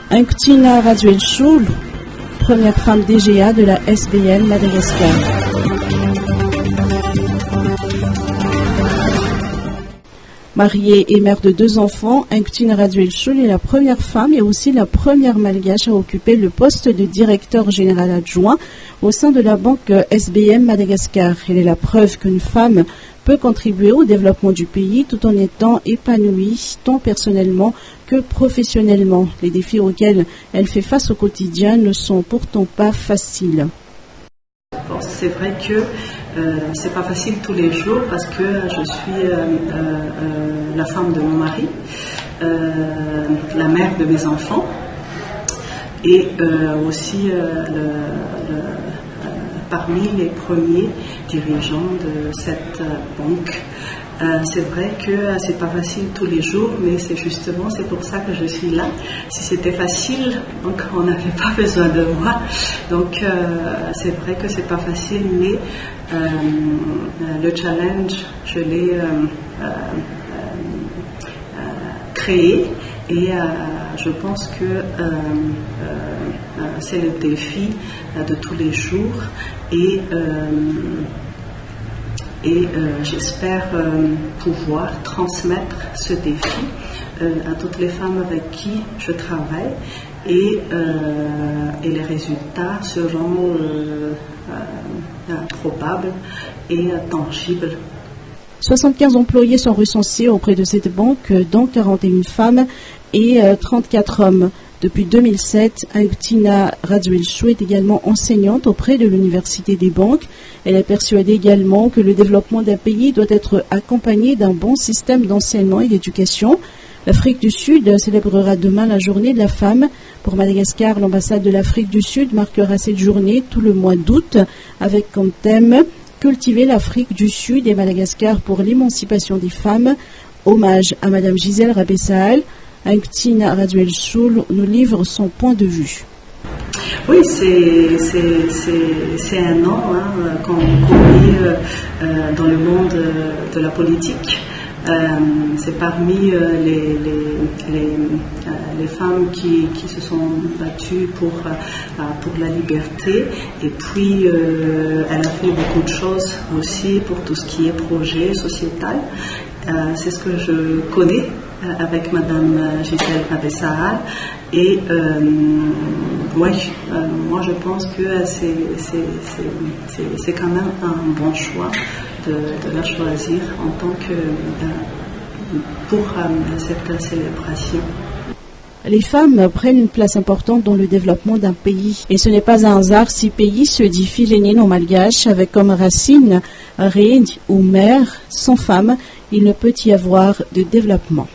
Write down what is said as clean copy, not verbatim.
Anctina Raduel Choul, première femme DGA de la SBM Madagascar. Mariée et mère de 2 enfants, Anctina Raduel Choul est la première femme et aussi la première malgache à occuper le poste de directeur général adjoint au sein de la banque SBM Madagascar. Elle est la preuve qu'une femme peut contribuer au développement du pays tout en étant épanouie tant personnellement que professionnellement. Les défis auxquels elle fait face au quotidien ne sont pourtant pas faciles. C'est vrai que c'est pas facile tous les jours parce que je suis la femme de mon mari, la mère de mes enfants et aussi parmi les premiers dirigeants de cette banque. C'est vrai que c'est pas facile tous les jours, mais c'est pour ça que je suis là. Si c'était facile, donc on n'avait pas besoin de moi. Donc c'est vrai que c'est pas facile, mais le challenge, je l'ai créé et je pense que c'est le défi de tous les jours et j'espère pouvoir transmettre ce défi à toutes les femmes avec qui je travaille et les résultats seront probables et tangibles. 75 employés sont recensés auprès de cette banque, dont 41 femmes et 34 hommes. Depuis 2007, Anctina Raduel Choul est également enseignante auprès de l'Université des banques. Elle est persuadée également que le développement d'un pays doit être accompagné d'un bon système d'enseignement et d'éducation. L'Afrique du Sud célébrera demain la journée de la femme. Pour Madagascar, l'ambassade de l'Afrique du Sud marquera cette journée tout le mois d'août avec comme thème « Cultiver l'Afrique du Sud et Madagascar pour l'émancipation des femmes ». Hommage à Madame Gisèle Rabessaal. Anctina Raduel Choul nous livre son point de vue. Oui, c'est un nom qu'on vit dans le monde de la politique. C'est parmi les femmes qui se sont battues pour la liberté et puis elle a fait beaucoup de choses aussi pour tout ce qui est projet sociétal. C'est ce que je connais avec Madame Gisèle Rabessaal et moi je pense que c'est quand même un bon choix de la choisir en tant que pour cette célébration. Les femmes prennent une place importante dans le développement d'un pays. Et ce n'est pas un hasard si pays se dit Filénine en malgache avec comme racine reine ou mère. Sans femme, il ne peut y avoir de développement.